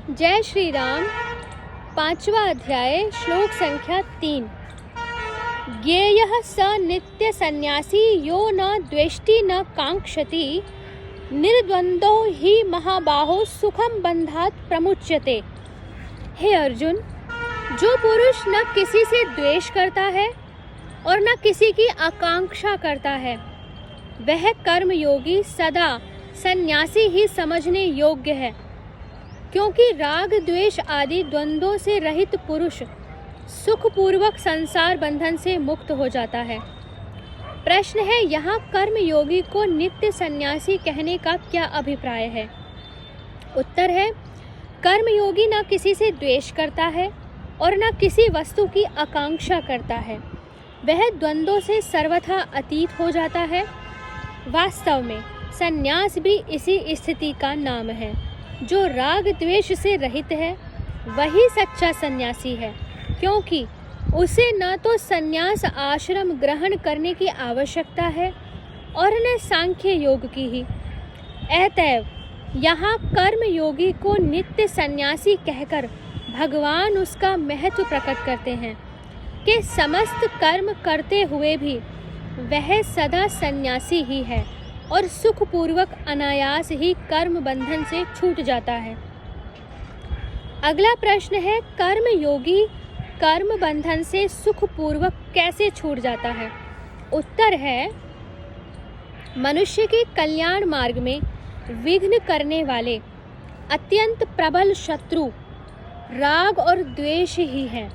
जय श्री राम। 5वां अध्याय श्लोक संख्या 3। ज्ञेयः स नित्य सन्यासी यो न द्वेष्टि न कांक्षति निर्द्वंदो ही महाबाहो सुखम बंधात प्रमुच्यते। हे अर्जुन, जो पुरुष न किसी से द्वेष करता है और न किसी की आकांक्षा करता है, वह कर्मयोगी सदा सन्यासी ही समझने योग्य है, क्योंकि राग द्वेष आदि द्वंद्वों से रहित पुरुष सुखपूर्वक संसार बंधन से मुक्त हो जाता है। प्रश्न है, यहाँ कर्मयोगी को नित्य सन्यासी कहने का क्या अभिप्राय है? उत्तर है, कर्मयोगी न किसी से द्वेष करता है और न किसी वस्तु की आकांक्षा करता है। वह द्वंद्वों से सर्वथा अतीत हो जाता है। वास्तव में सन्यास भी इसी स्थिति का नाम है। जो राग द्वेष से रहित है वही सच्चा सन्यासी है, क्योंकि उसे न तो सन्यास आश्रम ग्रहण करने की आवश्यकता है और न सांख्य योग की ही। अतएव यहाँ कर्म योगी को नित्य सन्यासी कहकर भगवान उसका महत्व प्रकट करते हैं कि समस्त कर्म करते हुए भी वह सदा सन्यासी ही है और सुखपूर्वक अनायास ही कर्म बंधन से छूट जाता है। अगला प्रश्न है, कर्म योगी कर्म बंधन से सुखपूर्वक कैसे छूट जाता है? उत्तर है, मनुष्य के कल्याण मार्ग में विघ्न करने वाले अत्यंत प्रबल शत्रु राग और द्वेष ही हैं।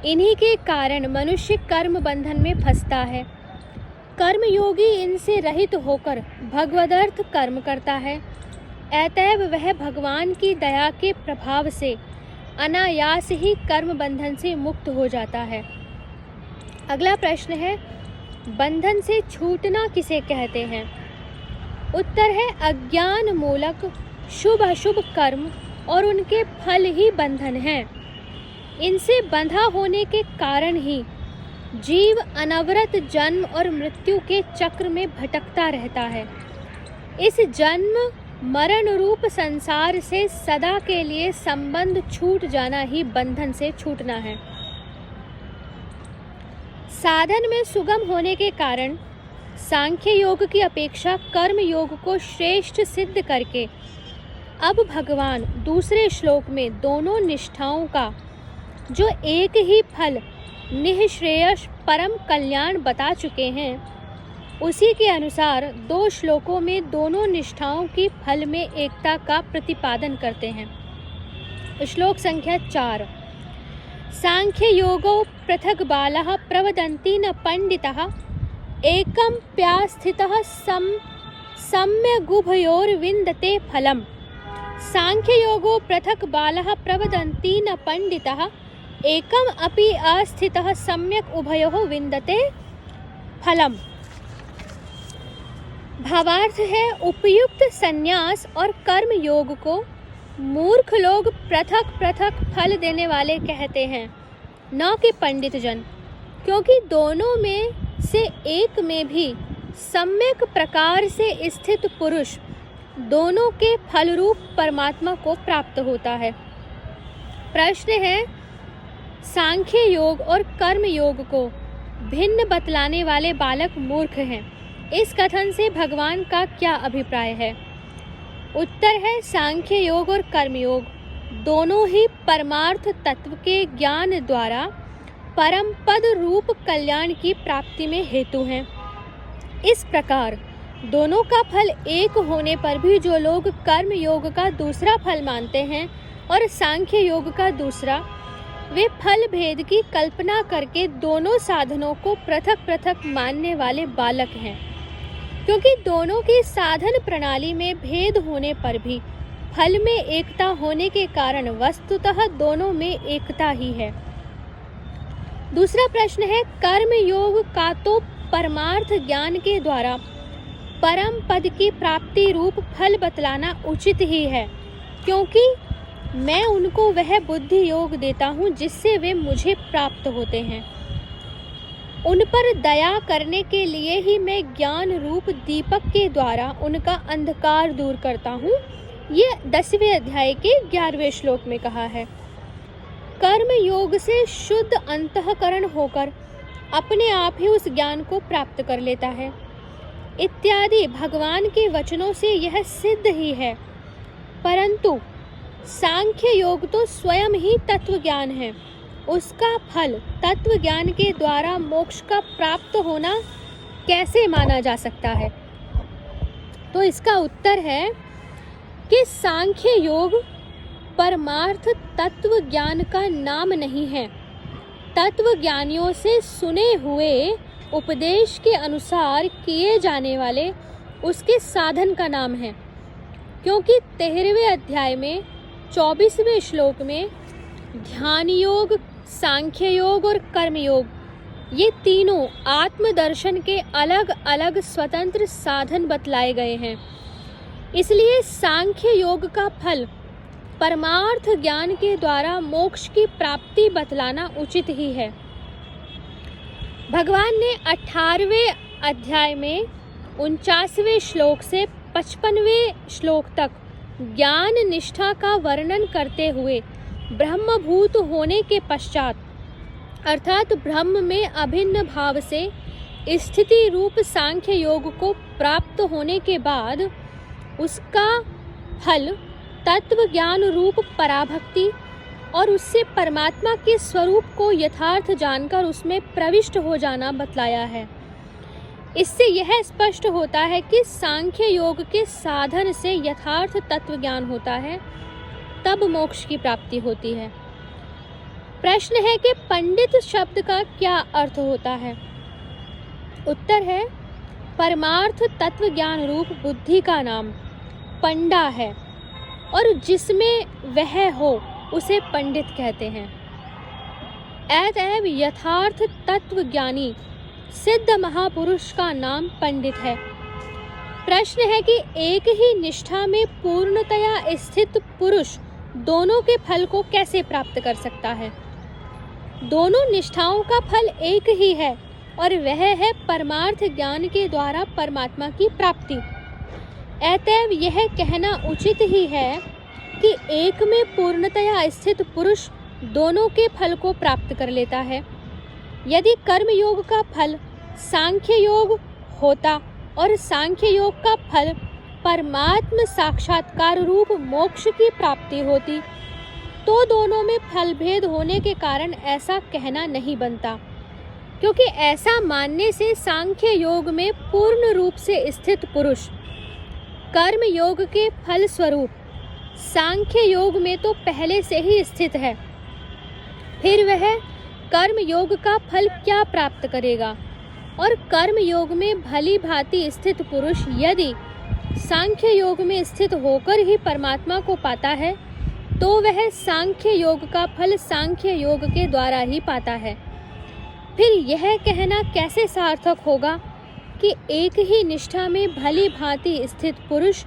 इन्हीं के कारण मनुष्य कर्म बंधन में फंसता है। कर्मयोगी इनसे रहित होकर भगवदर्थ कर्म करता है। अतएव वह भगवान की दया के प्रभाव से अनायास ही कर्म बंधन से मुक्त हो जाता है। अगला प्रश्न है, बंधन से छूटना किसे कहते हैं? उत्तर है, अज्ञान मूलक शुभ अशुभ कर्म और उनके फल ही बंधन हैं। इनसे बंधा होने के कारण ही जीव अनवरत जन्म और मृत्यु के चक्र में भटकता रहता है। इस जन्म मरण रूप संसार से सदा के लिए संबंध छूट जाना ही बंधन से छूटना है। साधन में सुगम होने के कारण सांख्य योग की अपेक्षा कर्म योग को श्रेष्ठ सिद्ध करके अब भगवान दूसरे श्लोक में दोनों निष्ठाओं का जो एक ही फल निःश्रेयस परम कल्याण बता चुके हैं, उसी के अनुसार 2 श्लोकों में दोनों निष्ठाओं की फल में एकता का प्रतिपादन करते हैं। श्लोक संख्या 4। सांख्य योगो पृथक बालः प्रवदन्ति न पंडितः एकं प्यास्थितः सम्यगुभयोर्विन्दते फलम्। सांख्य योगो पृथक बालः प्रवदन्ति न पंडितः एकम अपि अस्थितः सम्यक उभयोः विन्दते फलम्। भावार्थ है, उपयुक्त संन्यास और कर्म योग को मूर्ख लोग पृथक पृथक फल देने वाले कहते हैं, न कि पंडित जन, क्योंकि दोनों में से एक में भी सम्यक प्रकार से स्थित पुरुष दोनों के फल रूप परमात्मा को प्राप्त होता है। प्रश्न है, सांख्य योग और कर्म योग को भिन्न बतलाने वाले बालक मूर्ख हैं। इस कथन से भगवान का क्या अभिप्राय है? उत्तर है, सांख्य योग और कर्म योग दोनों ही परमार्थ तत्व के ज्ञान द्वारा परम पद रूप कल्याण की प्राप्ति में हेतु हैं। इस प्रकार दोनों का फल एक होने पर भी जो लोग कर्म योग का दूसरा फल मानते हैं और सांख्य योग का दूसरा, वे फल भेद की कल्पना करके दोनों साधनों को पृथक पृथक मानने वाले बालक हैं, क्योंकि दोनों की साधन प्रणाली में भेद होने पर भी फल में एकता होने के कारण वस्तुतः दोनों में एकता ही है। दूसरा प्रश्न है, कर्म योग का तो परमार्थ ज्ञान के द्वारा परम पद की प्राप्ति रूप फल बतलाना उचित ही है, क्योंकि मैं उनको वह बुद्धि योग देता हूँ जिससे वे मुझे प्राप्त होते हैं। उन पर दया करने के लिए ही मैं ज्ञान रूप दीपक के द्वारा उनका अंधकार दूर करता हूँ। ये 10वें अध्याय के 11वें श्लोक में कहा है। कर्म योग से शुद्ध अंतःकरण होकर अपने आप ही उस ज्ञान को प्राप्त कर लेता है इत्यादि भगवान के वचनों से यह सिद्ध ही है। परंतु सांख्य योग तो स्वयं ही तत्व ज्ञान है, उसका फल तत्व ज्ञान के द्वारा मोक्ष का प्राप्त होना कैसे माना जा सकता है? तो इसका उत्तर है कि सांख्य योग परमार्थ तत्व ज्ञान का नाम नहीं है, तत्व ज्ञानियों से सुने हुए उपदेश के अनुसार किए जाने वाले उसके साधन का नाम है। क्योंकि 13वें अध्याय में 24वें श्लोक में ध्यान योग, सांख्य योग और कर्म योग ये तीनों आत्मदर्शन के अलग अलग स्वतंत्र साधन बतलाए गए हैं। इसलिए सांख्य योग का फल परमार्थ ज्ञान के द्वारा मोक्ष की प्राप्ति बतलाना उचित ही है। भगवान ने 18वें अध्याय में 49वें श्लोक से 55वें श्लोक तक ज्ञान निष्ठा का वर्णन करते हुए ब्रह्मभूत होने के पश्चात अर्थात ब्रह्म में अभिन्न भाव से स्थिति रूप सांख्य योग को प्राप्त होने के बाद उसका फल तत्व ज्ञान रूप पराभक्ति और उससे परमात्मा के स्वरूप को यथार्थ जानकर उसमें प्रविष्ट हो जाना बतलाया है। इससे यह स्पष्ट होता है कि सांख्य योग के साधन से यथार्थ तत्व ज्ञान होता है, तब मोक्ष की प्राप्ति होती है। प्रश्न है कि पंडित शब्द का क्या अर्थ होता है? उत्तर है परमार्थ तत्व ज्ञान रूप बुद्धि का नाम पंडा है और जिसमें वह हो उसे पंडित कहते हैं। अतएव यथार्थ तत्व ज्ञानी सिद्ध महापुरुष का नाम पंडित है। प्रश्न है कि एक ही निष्ठा में पूर्णतया स्थित पुरुष दोनों के फल को कैसे प्राप्त कर सकता है? दोनों निष्ठाओं का फल एक ही है और वह है परमार्थ ज्ञान के द्वारा परमात्मा की प्राप्ति। अतएव यह कहना उचित ही है कि एक में पूर्णतया स्थित पुरुष दोनों के फल को प्राप्त कर लेता है। यदि कर्म योग का फल सांख्य योग होता और सांख्य योग का फल परमात्म साक्षात्कार रूप मोक्ष की प्राप्ति होती तो दोनों में फल भेद होने के कारण ऐसा कहना नहीं बनता, क्योंकि ऐसा मानने से सांख्य योग में पूर्ण रूप से स्थित पुरुष कर्म योग के फल स्वरूप सांख्य योग में तो पहले से ही स्थित है, फिर वह कर्म योग का फल क्या प्राप्त करेगा? और कर्म योग में भली भांति स्थित पुरुष यदि सांख्य योग में स्थित होकर ही परमात्मा को पाता है तो वह सांख्य योग का फल सांख्य योग के द्वारा ही पाता है। फिर यह कहना कैसे सार्थक होगा कि एक ही निष्ठा में भली भांति स्थित पुरुष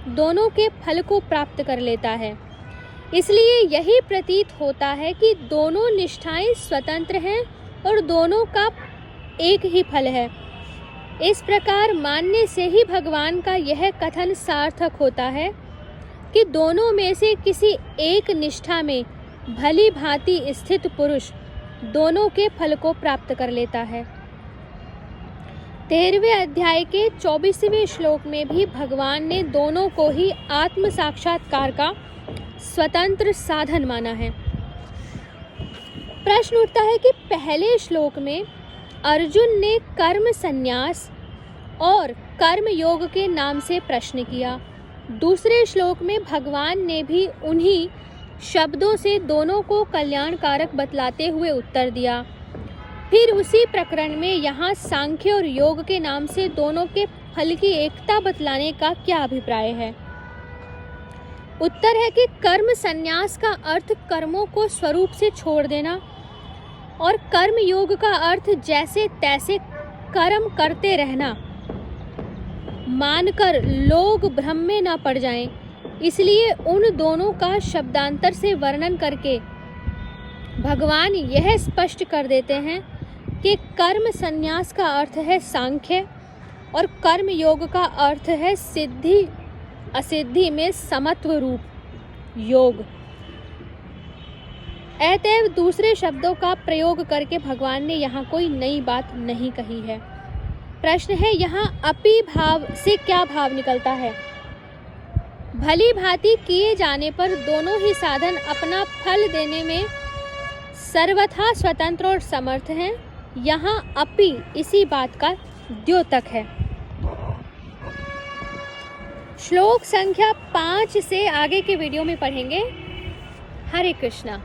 दोनों के फल को प्राप्त कर लेता है? इसलिए यही प्रतीत होता है कि दोनों निष्ठाएं स्वतंत्र हैं और दोनों का एक ही फल है। इस प्रकार मानने से ही भगवान का यह कथन सार्थक होता है कि दोनों में से किसी एक निष्ठा में भली भांति स्थित पुरुष दोनों के फल को प्राप्त कर लेता है। 13वें अध्याय के 24वें श्लोक में भी भगवान ने दोनों को ही आत्म साक्षात्कार का स्वतंत्र साधन माना है। प्रश्न उठता है कि पहले श्लोक में अर्जुन ने कर्म संन्यास और कर्म योग के नाम से प्रश्न किया, दूसरे श्लोक में भगवान ने भी उन्हीं शब्दों से दोनों को कल्याणकारक बतलाते हुए उत्तर दिया। फिर उसी प्रकरण में यहाँ सांख्य और योग के नाम से दोनों के फल की एकता बतलाने का क्या अभिप्राय है? उत्तर है कि कर्म संन्यास का अर्थ कर्मों को स्वरूप से छोड़ देना और कर्म योग का अर्थ जैसे तैसे कर्म करते रहना मानकर लोग भ्रम में न पड़ जाएं। इसलिए उन दोनों का शब्दांतर से वर्णन करके भगवान यह स्पष्ट कर देते हैं कि कर्म संन्यास का अर्थ है सांख्य और कर्म योग का अर्थ है सिद्धि असिद्धि में समत्व रूप योग। अतएव दूसरे शब्दों का प्रयोग करके भगवान ने यहाँ कोई नई बात नहीं कही है। प्रश्न है, यहाँ अपि भाव से क्या भाव निकलता है? भली भांति किए जाने पर दोनों ही साधन अपना फल देने में सर्वथा स्वतंत्र और समर्थ हैं। यहाँ अपि इसी बात का द्योतक है। श्लोक संख्या 5 से आगे के वीडियो में पढ़ेंगे। हरे कृष्णा।